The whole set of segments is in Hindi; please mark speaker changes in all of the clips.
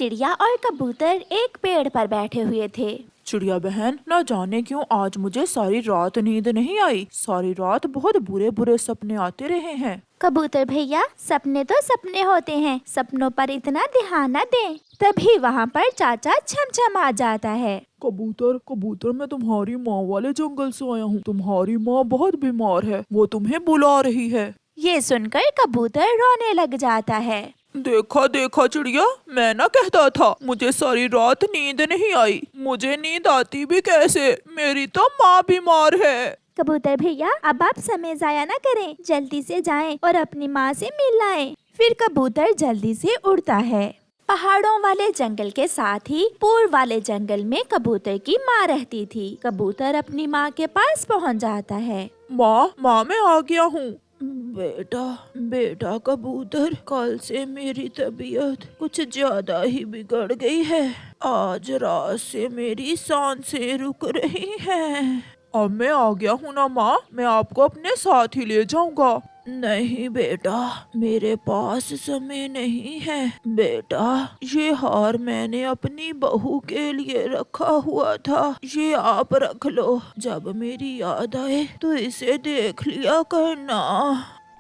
Speaker 1: चिड़िया और कबूतर एक पेड़ पर बैठे हुए थे।
Speaker 2: चिड़िया बहन, न जाने क्यों आज मुझे सारी रात नींद नहीं आई। सारी रात बहुत बुरे बुरे सपने आते रहे हैं।
Speaker 1: कबूतर भैया, सपने तो सपने होते हैं, सपनों पर इतना ध्यान न दें। तभी वहाँ पर चाचा छमछम आ जाता है।
Speaker 2: कबूतर कबूतर, मैं तुम्हारी माँ वाले जंगल से आया हूँ। तुम्हारी माँ बहुत बीमार है, वो तुम्हें बुला रही है।
Speaker 1: ये सुनकर कबूतर रोने लग जाता है।
Speaker 2: देखा देखा चिड़िया, मैं ना कहता था मुझे सारी रात नींद नहीं आई। मुझे नींद आती भी कैसे, मेरी तो माँ बीमार है।
Speaker 1: कबूतर भैया, अब आप समय जाया न करें, जल्दी से जाएं और अपनी माँ से मिल आएं। फिर कबूतर जल्दी से उड़ता है। पहाड़ों वाले जंगल के साथ ही पूर्व वाले जंगल में कबूतर की माँ रहती थी। कबूतर अपनी माँ के पास पहुँच जाता है।
Speaker 2: माँ माँ, मैं आ गया हूँ। बेटा बेटा कबूतर, कल से मेरी तबीयत कुछ ज्यादा ही बिगड़ गई है। आज रात से मेरी सांसें रुक रही हैं। अब मैं आ गया हूँ ना माँ, मैं आपको अपने साथ ही ले जाऊंगा। नहीं बेटा, मेरे पास समय नहीं है। बेटा, ये हार मैंने अपनी बहू के लिए रखा हुआ था, ये आप रख लो। जब मेरी याद आए तो इसे देख लिया करना।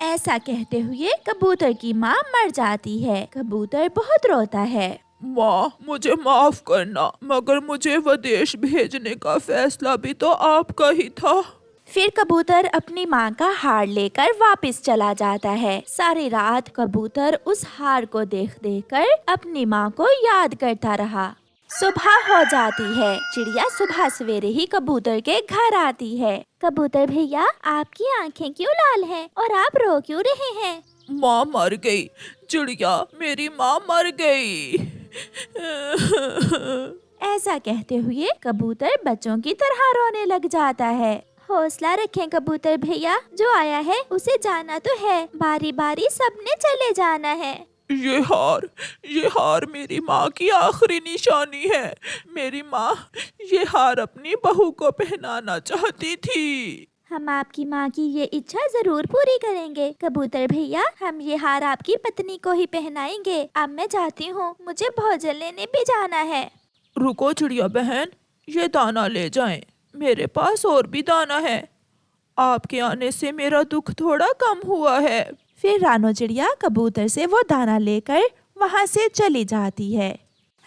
Speaker 1: ऐसा कहते हुए कबूतर की माँ मर जाती है। कबूतर बहुत रोता है।
Speaker 2: माँ, मुझे माफ करना, मगर मुझे विदेश भेजने का फैसला भी तो आपका ही था।
Speaker 1: फिर कबूतर अपनी माँ का हार लेकर वापस चला जाता है। सारी रात कबूतर उस हार को देख देख कर अपनी माँ को याद करता रहा। सुबह हो जाती है। चिड़िया सुबह सवेरे ही कबूतर के घर आती है। कबूतर भैया, आपकी आंखें क्यों लाल हैं और आप रो क्यों रहे हैं?
Speaker 2: माँ मर गई। चिड़िया, मेरी माँ मर गई।
Speaker 1: ऐसा कहते हुए कबूतर बच्चों की तरह रोने लग जाता है। हौसला रखें कबूतर भैया, जो आया है उसे जाना तो है, बारी बारी सबने चले जाना है।
Speaker 2: ये हार मेरी माँ की आखिरी निशानी है। मेरी माँ ये हार अपनी बहू को पहनाना चाहती थी।
Speaker 1: हम आपकी माँ की ये इच्छा जरूर पूरी करेंगे कबूतर भैया। हम ये हार आपकी पत्नी को ही पहनाएंगे। अब मैं जाती हूँ, मुझे भोजन लेने भी जाना है।
Speaker 2: रुको चिड़िया बहन, ये दाना ले जाएं। मेरे पास और भी दाना है। आपके आने से मेरा दुख थोड़ा कम हुआ है।
Speaker 1: फिर रानो चिड़िया कबूतर से वो दाना लेकर वहाँ से चली जाती है।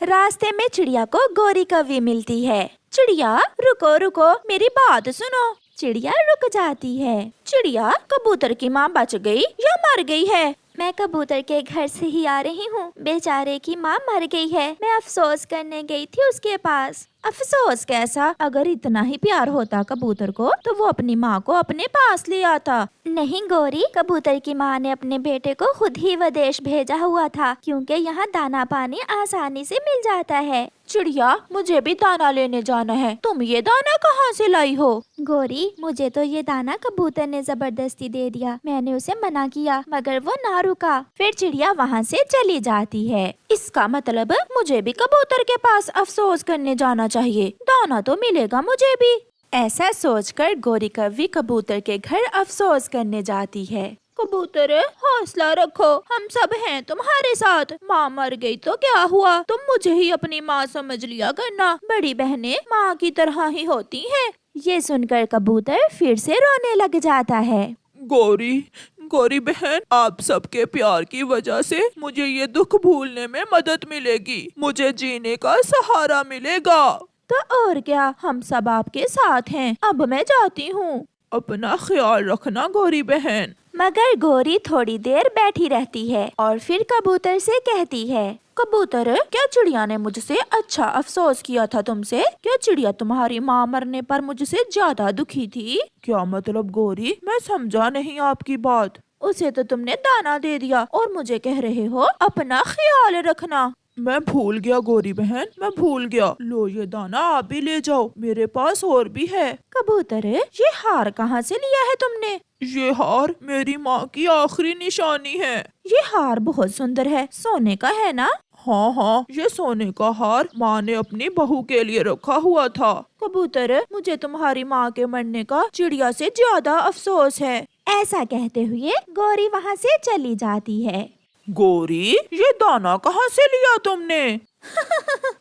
Speaker 1: रास्ते में चिड़िया को गोरी कौवी मिलती है। चिड़िया, रुको रुको, मेरी बात सुनो। चिड़िया रुक जाती है। चिड़िया, कबूतर की माँ बच गई या मर गई है? मैं कबूतर के घर से ही आ रही हूँ। बेचारे की माँ मर गई है। मैं अफसोस करने गई थी उसके पास। अफसोस कैसा? अगर इतना ही प्यार होता कबूतर को तो वो अपनी माँ को अपने पास ले आता। नहीं गोरी, कबूतर की माँ ने अपने बेटे को खुद ही विदेश भेजा हुआ था, क्योंकि यहाँ दाना पानी आसानी से मिल जाता है।
Speaker 2: चिड़िया, मुझे भी दाना लेने जाना है। तुम ये दाना कहाँ से लाई हो?
Speaker 1: गोरी, मुझे तो ये दाना कबूतर ने जबरदस्ती दे दिया। मैंने उसे मना किया मगर वो ना रुका। फिर चिड़िया वहाँ से चली जाती है।
Speaker 2: इसका मतलब मुझे भी कबूतर के पास अफसोस करने जाना चाहिए। दाना तो मिलेगा मुझे भी।
Speaker 1: ऐसा सोचकर गोरी कौवी कबूतर के घर अफसोस करने जाती है।
Speaker 2: कबूतर, हौसला रखो, हम सब हैं तुम्हारे साथ। माँ मर गई तो क्या हुआ, तुम मुझे ही अपनी माँ समझ लिया करना। बड़ी बहनें माँ की तरह ही होती हैं।
Speaker 1: ये सुनकर कबूतर फिर से रोने लग जाता है।
Speaker 2: गोरी बहन, आप सबके प्यार की वजह से मुझे ये दुख भूलने में मदद मिलेगी। मुझे जीने का सहारा मिलेगा।
Speaker 1: तो और क्या, हम सब आपके साथ हैं। अब मैं जाती हूँ।
Speaker 2: अपना ख्याल रखना गोरी बहन।
Speaker 1: मगर गोरी थोड़ी देर बैठी रहती है और फिर कबूतर से कहती है,
Speaker 2: कबूतर, क्या चिड़िया ने मुझसे अच्छा अफसोस किया था तुमसे? क्या चिड़िया तुम्हारी माँ मरने पर मुझसे ज्यादा दुखी थी? क्या मतलब गोरी, मैं समझा नहीं आपकी बात। उसे तो तुमने दाना दे दिया और मुझे कह रहे हो अपना ख्याल रखना। मैं भूल गया गोरी बहन, मैं भूल गया। लो ये दाना आप भी ले जाओ, मेरे पास और भी है।
Speaker 1: कबूतर, ये हार कहाँ से लिया है तुमने?
Speaker 2: ये हार मेरी माँ की आखिरी निशानी है।
Speaker 1: ये हार बहुत सुंदर है, सोने का है ना?
Speaker 2: हाँ, ये सोने का हार माँ ने अपनी बहू के लिए रखा हुआ था। कबूतर, मुझे तुम्हारी माँ के मरने का चिड़िया से ज्यादा अफसोस है।
Speaker 1: ऐसा कहते हुए गोरी वहाँ से चली जाती है।
Speaker 2: गौरी, ये दाना कहाँ से लिया तुमने?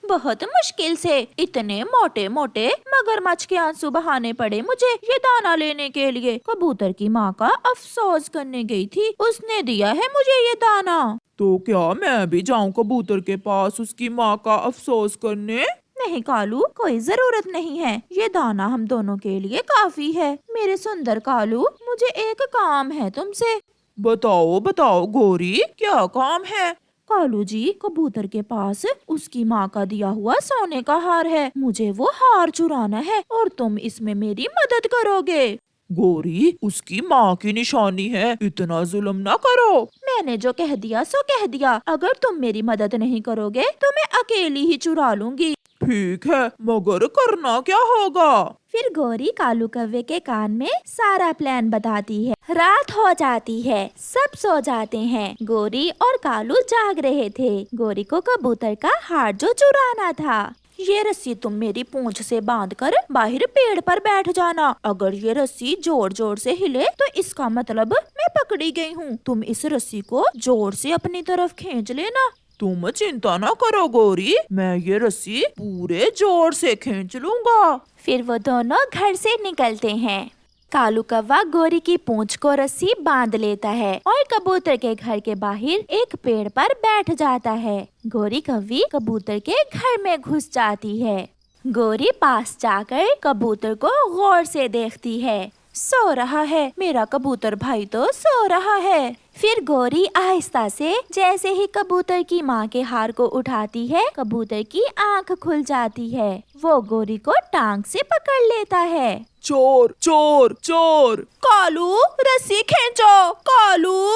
Speaker 1: बहुत मुश्किल से। इतने मोटे मोटे मगरमच्छ के आंसू बहाने पड़े मुझे ये दाना लेने के लिए। कबूतर की माँ का अफसोस करने गई थी, उसने दिया है मुझे ये दाना।
Speaker 2: तो क्या मैं भी जाऊं कबूतर के पास उसकी माँ का अफसोस करने?
Speaker 1: नहीं कालू, कोई जरूरत नहीं है, ये दाना हम दोनों के लिए काफी है। मेरे सुंदर कालू, मुझे एक काम है तुमसे।
Speaker 2: बताओ बताओ गौरी, क्या काम है?
Speaker 1: कालू जी, कबूतर के पास उसकी माँ का दिया हुआ सोने का हार है, मुझे वो हार चुराना है और तुम इसमें मेरी मदद करोगे।
Speaker 2: गौरी, उसकी माँ की निशानी है, इतना जुल्म ना करो।
Speaker 1: मैंने जो कह दिया सो कह दिया, अगर तुम मेरी मदद नहीं करोगे तो मैं अकेली ही चुरा लूंगी।
Speaker 2: ठीक है, मगर करना क्या होगा?
Speaker 1: फिर गौरी कालू कव्वे के कान में सारा प्लान बताती है। रात हो जाती है, सब सो जाते हैं। गौरी और कालू जाग रहे थे। गौरी को कबूतर का हार जो चुराना था। ये रस्सी तुम मेरी पूंछ से बांधकर बाहर पेड़ पर बैठ जाना। अगर ये रस्सी जोर जोर से हिले तो इसका मतलब मैं पकड़ी गई हूँ। तुम इस रस्सी को जोर से अपनी तरफ खींच लेना।
Speaker 2: तुम चिंता ना करो गौरी, मैं ये रस्सी पूरे जोर से खींच लूंगा।
Speaker 1: फिर वो दोनों घर से निकलते हैं। कालू कौवा गौरी की पूंछ को रस्सी बांध लेता है और कबूतर के घर के बाहर एक पेड़ पर बैठ जाता है। गौरी कौवी कबूतर के घर में घुस जाती है। गौरी पास जाकर कबूतर को गौर से देखती है। सो रहा है, मेरा कबूतर भाई तो सो रहा है। फिर गौरी आहिस्ता से जैसे ही कबूतर की माँ के हार को उठाती है, कबूतर की आंख खुल जाती है। वो गौरी को टांग से पकड़ लेता है।
Speaker 2: चोर चोर चोर!
Speaker 1: कालू, रस्सी खींचो। कालू।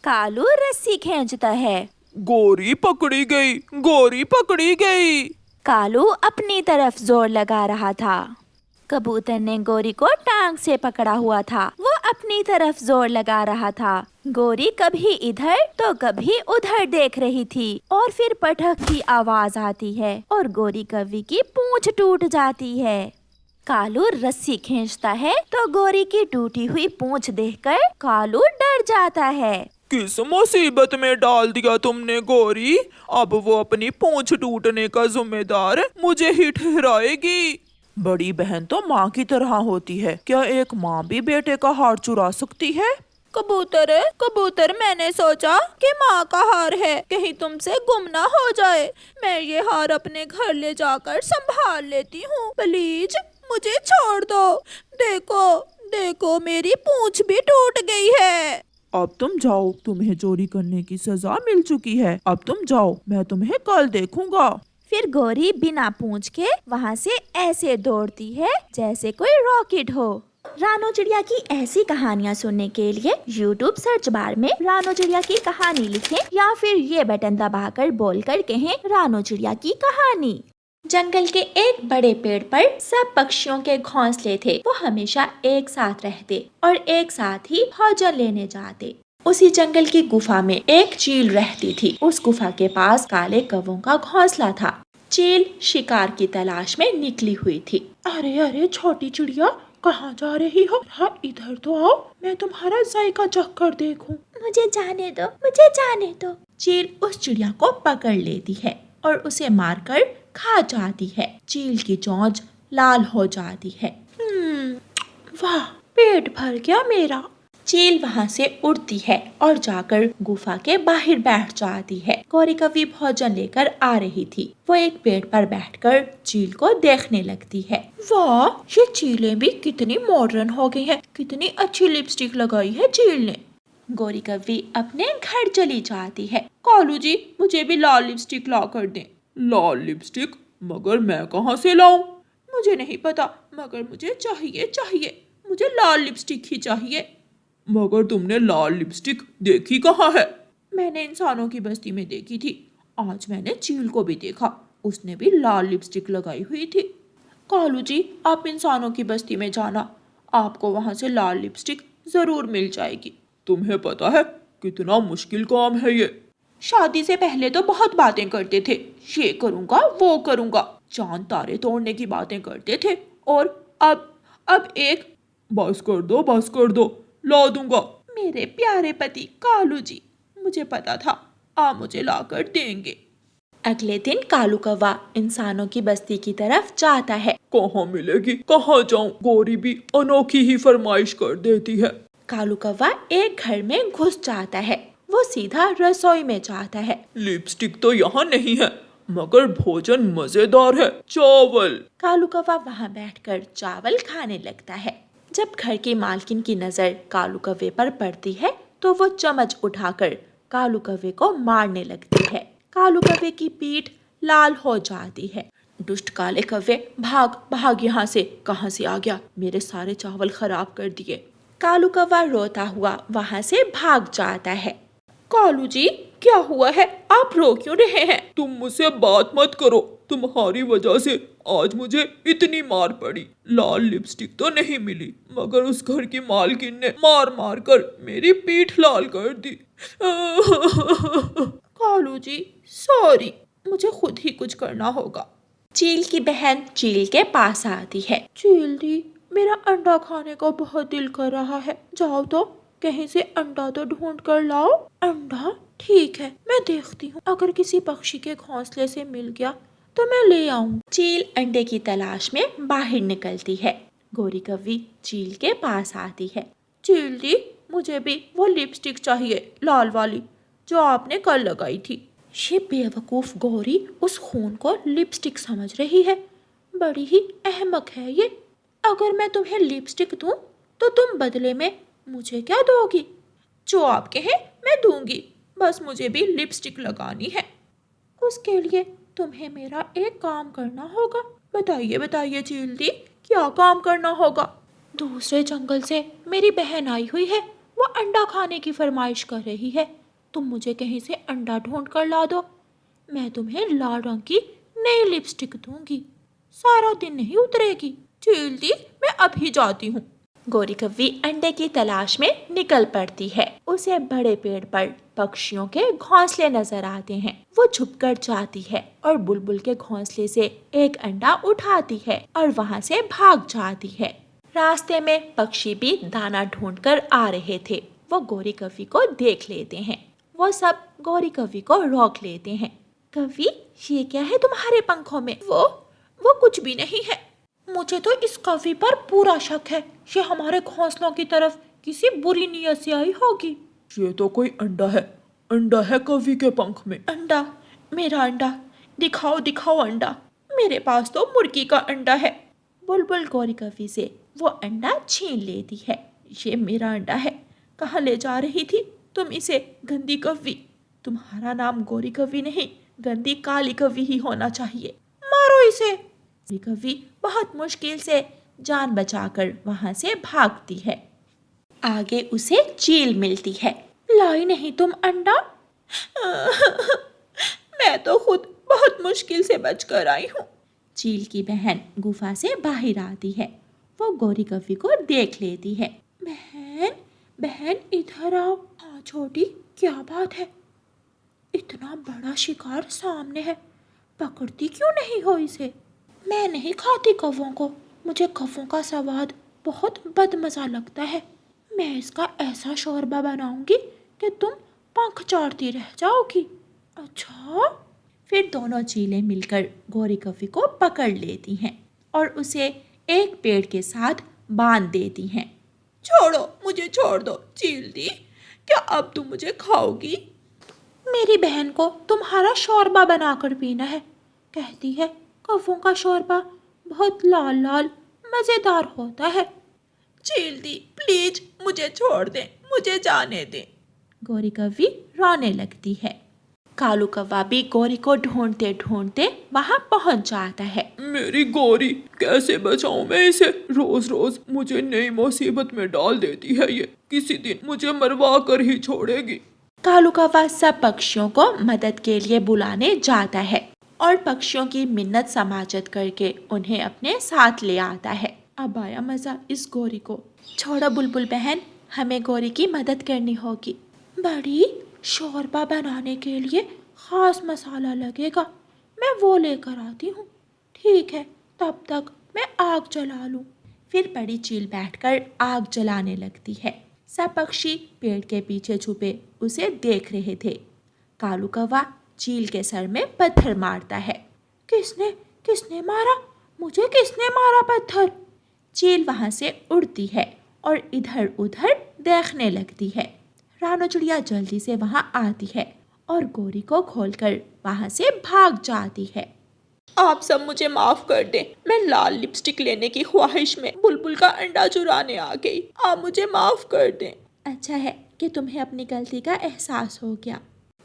Speaker 1: कालू रस्सी खींचता है।
Speaker 2: गौरी पकड़ी गई, गौरी पकड़ी गई।
Speaker 1: कालू अपनी तरफ जोर लगा रहा था। कबूतर ने गौरी को टांग से पकड़ा हुआ था, वो अपनी तरफ जोर लगा रहा था। गौरी कभी इधर तो कभी उधर देख रही थी और फिर पटक की आवाज आती है और गौरी कौवी की पूंछ टूट जाती है। कालू रस्सी खींचता है तो गौरी की टूटी हुई पूंछ देखकर कालू डर जाता है।
Speaker 2: किस मुसीबत में डाल दिया तुमने गौरी? अब वो अपनी पूंछ टूटने का जिम्मेदार मुझे ही ठहराएगी। बड़ी बहन तो माँ की तरह होती है, क्या एक माँ भी बेटे का हार चुरा सकती है?
Speaker 1: कबूतर कबूतर, मैंने सोचा कि माँ का हार है, कहीं तुमसे गुम ना हो जाए। मैं ये हार अपने घर ले जाकर संभाल लेती हूँ, प्लीज मुझे छोड़ दो। देखो देखो, मेरी पूंछ भी टूट गई है।
Speaker 2: अब तुम जाओ, तुम्हें चोरी करने की सजा मिल चुकी है। अब तुम जाओ, मैं तुम्हें कल देखूंगा।
Speaker 1: फिर गौरी बिना पूंछ के वहाँ से ऐसे दौड़ती है जैसे कोई रॉकेट हो। रानो चिड़िया की ऐसी कहानियाँ सुनने के लिए YouTube सर्च बार में रानो चिड़िया की कहानी लिखें या फिर ये बटन दबाकर बोलकर कहें रानो चिड़िया की कहानी। जंगल के एक बड़े पेड़ पर सब पक्षियों के घोंसले थे। वो हमेशा एक साथ रहते और एक साथ ही भोजन लेने जाते। उसी जंगल की गुफा में एक चील रहती थी। उस गुफा के पास काले कौवों का घोंसला था। चील शिकार की तलाश में निकली हुई थी।
Speaker 2: अरे अरे छोटी चिड़िया, कहाँ जा रही हो? हाँ, इधर तो आओ, मैं तुम्हारा जायका चख कर देखूं।
Speaker 1: मुझे जाने दो, मुझे जाने दो। चील उस चिड़िया को पकड़ लेती है और उसे मारकर खा जाती है। चील की चोंच लाल हो जाती है।
Speaker 2: वाह, पेट भर गया मेरा।
Speaker 1: चील वहाँ से उड़ती है और जाकर गुफा के बाहर बैठ जाती है। गौरी कौवी भोजन लेकर आ रही थी। वो एक पेड़ पर बैठकर चील को देखने लगती है।
Speaker 2: वाह, ये चीलें भी कितनी मॉडर्न हो गई हैं। कितनी अच्छी लिपस्टिक लगाई है चील ने।
Speaker 1: गौरी कौवी अपने घर चली जाती है।
Speaker 2: कालू जी, मुझे भी लाल लिपस्टिक ला कर दें। लाल लिपस्टिक? मगर मैं कहाँ से लाऊं? मुझे नहीं पता, मगर मुझे चाहिए। मुझे लाल लिपस्टिक ही चाहिए। मगर तुमने लाल लिपस्टिक देखी कहाँ है? मैंने इंसानों की बस्ती में देखी थी। आज मैंने चील को भी देखा, उसने भी लाल लिपस्टिक लगाई हुई थी। कालू जी, आप इंसानों की बस्ती में जाना, आपको वहाँ से लाल लिपस्टिक जरूर मिल जाएगी। तुम्हें पता है कितना मुश्किल काम है ये? शादी से पहले तो बहुत बातें करते थे, ये करूँगा वो करूँगा, चांद तारे तोड़ने की बातें करते थे। और अब एक बस कर दो, ला दूंगा। मेरे प्यारे पति कालू जी, मुझे पता था आप मुझे लाकर देंगे।
Speaker 1: अगले दिन कालू कौवा इंसानों की बस्ती की तरफ जाता है।
Speaker 2: कहाँ मिलेगी, कहाँ जाऊँ? गौरी भी अनोखी ही फरमाइश कर देती है।
Speaker 1: कालू कौवा एक घर में घुस जाता है। वो सीधा रसोई में जाता है।
Speaker 2: लिपस्टिक तो यहाँ नहीं है, मगर भोजन मजेदार है, चावल।
Speaker 1: कालू कौवा वहाँ बैठकर चावल खाने लगता है। जब घर की मालकिन की नजर कालू कौवे पर पड़ती है तो वो चम्मच उठाकर कालू कौवे को मारने लगती है। कालू कौवे की पीठ लाल हो जाती है। दुष्ट काले कौवे, भाग भाग यहाँ से, कहाँ से आ गया, मेरे सारे चावल खराब कर दिए। कालू कौवा रोता हुआ वहाँ से भाग जाता है। कालू जी, क्या हुआ है, आप रो क्यों रहे हैं?
Speaker 2: तुम मुझसे बात मत करो, तुम्हारी वजह से आज मुझे इतनी मार पड़ी। लाल लिपस्टिक तो नहीं मिली, मगर उस घर की मालकिन ने मार मार कर मेरी पीठ लाल कर दी।
Speaker 1: कालू जी, सॉरी, मुझे खुद ही कुछ करना होगा। चील की बहन चील के पास आती है। चील दी, मेरा अंडा खाने को बहुत दिल कर रहा है, जाओ तो कहीं से अंडा तो ढूंढ कर लाओ। अंडा? ठीक है, मैं देखती हूँ, अगर किसी पक्षी के घोंसले से मिल गया तो मैं ले आऊँ। चील अंडे की तलाश में बाहर निकलती है। गोरी कौवी चील के पास आती है। चील दी, मुझे भी वो लिपस्टिक चाहिए, लाल वाली, जो आपने कल लगाई थी। ये बेवकूफ गौरी उस खून को लिपस्टिक समझ रही है। बड़ी ही अहमक है ये। अगर मैं तुम्हें लिपस्टिक दूं तो तुम बदले में मुझे क्या दोगी? जो आप कहें मैं दूंगी, बस मुझे भी लिपस्टिक लगानी है। उसके लिए तुम्हें मेरा एक काम करना होगा। बताइए बताइए चील दी, क्या काम करना होगा? दूसरे जंगल से मेरी बहन आई हुई है, वो अंडा खाने की फरमाइश कर रही है। तुम मुझे कहीं से अंडा ढूंढ कर ला दो, मैं तुम्हें लाल रंग की नई लिपस्टिक दूंगी। सारा दिन नहीं उतरेगी। चील दी, मैं अभी जाती हूँ। गोरी कौवी अंडे की तलाश में निकल पड़ती है। उसे बड़े पेड़ पर पक्षियों के घोंसले नजर आते हैं। वो छुपकर जाती है और बुलबुल के घोंसले से एक अंडा उठाती है और वहाँ से भाग जाती है। रास्ते में पक्षी भी दाना ढूंढकर आ रहे थे। वो गोरी कौवी को देख लेते हैं। वो सब गोरी कौवी को रोक लेते हैं। कौवी, ये क्या है तुम्हारे पंखों में? वो कुछ भी नहीं है। मुझे तो इस कौवी पर पूरा शक है, ये हमारे घोंसलों की तरफ किसी बुरी नीयत से आई होगी।
Speaker 2: ये तो कोई अंडा है कौवी के पंख में।
Speaker 1: अंडा? मेरा अंडा? दिखाओ दिखाओ अंडा। मेरे पास तो मुर्गी का अंडा है। बुलबुल गोरी कौवी से वो अंडा छीन लेती है। ये मेरा अंडा है, कहाँ ले जा रही थी तुम इसे, गंदी कौवी? तुम्हारा नाम गोरी कौवी नहीं, गंदी काली कौवी ही होना चाहिए। मारो इसे। गोरी कौवी बहुत मुश्किल से जान बचाकर वहां से भागती है। आगे उसे चील मिलती है। लाई नहीं तुम अंडा? मैं तो खुद बहुत मुश्किल से बचकर आई हूँ। चील की बहन गुफा से बाहर आती है। वो गोरी कौवी को देख लेती है। बहन, बहन इधर आओ। हाँ छोटी, क्या बात है? इतना बड़ा शिकार सामने है, पकड़ती क्यों नहीं हो इसे? मैं नहीं खाती कौवों को, मुझे कौवों का स्वाद बहुत बदमजा लगता है। मैं इसका ऐसा शोरबा बनाऊंगी कि तुम पंख चाटती रह जाओगी। अच्छा? फिर दोनों चीलें मिलकर गोरी कौवी को पकड़ लेती हैं और उसे एक पेड़ के साथ बांध देती हैं। छोड़ो, मुझे छोड़ दो चील दी, क्या अब तुम मुझे खाओगी? मेरी बहन को तुम्हारा शोरबा बनाकर पीना है। कहती है कौवों का शोरबा बहुत लाल लाल मजेदार होता है। चील दी, प्लीज मुझे छोड़ दें, मुझे जाने दें। गोरी कौवी रोने लगती है। कालू कौवा भी गोरी को ढूंढते ढूंढते वहां पहुंच जाता है।
Speaker 2: मेरी गोरी, कैसे बचाऊं मैं इसे? रोज रोज मुझे नई मुसीबत में डाल देती है ये, किसी दिन मुझे मरवा कर ही छोड़ेगी।
Speaker 1: कालू कौवा सब पक्षियों को मदद के लिए बुलाने जाता है और पक्षियों की मिन्नत समाजत करके उन्हें अपने साथ ले आता है। अब आया मजा इस गोरी को। छोड़ो बुलबुल बहन, हमें गोरी की मदद करनी होगी। बड़ी, शोरबा बनाने के लिए खास मसाला लगेगा, मैं वो लेकर आती हूँ। ठीक है, तब तक मैं आग जला लूँ। फिर बड़ी चील बैठकर आग जलाने लगती है। सब पक्षी पेड़ के पीछे छुपे उसे देख रहे थे। कालू कौवा चील के सर में पत्थर मारता है। किसने किसने मारा? मुझे किसने मारा पत्थर? चील वहां से उड़ती है और इधर उधर देखने लगती है। रानो चिड़िया जल्दी से वहां आती है और गोरी को खोलकर वहां से भाग जाती है।
Speaker 2: आप सब मुझे माफ कर दें, मैं लाल लिपस्टिक लेने की ख्वाहिश में बुलबुल का अंडा चुराने आ गई। आप मुझे माफ कर दें।
Speaker 1: अच्छा है कि तुम्हें अपनी गलती का एहसास हो गया।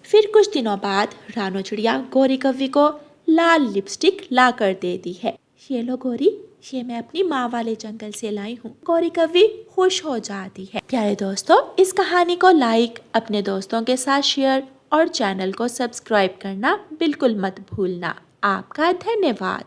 Speaker 1: फिर कुछ दिनों बाद रानो चिड़िया गोरी कौवी को लाल लिपस्टिक ला कर देती है। ये लो गोरी, ये मैं अपनी माँ वाले जंगल से लाई हूँ। गोरी कौवी खुश हो जाती है। प्यारे दोस्तों, इस कहानी को लाइक, अपने दोस्तों के साथ शेयर और चैनल को सब्सक्राइब करना बिल्कुल मत भूलना। आपका धन्यवाद।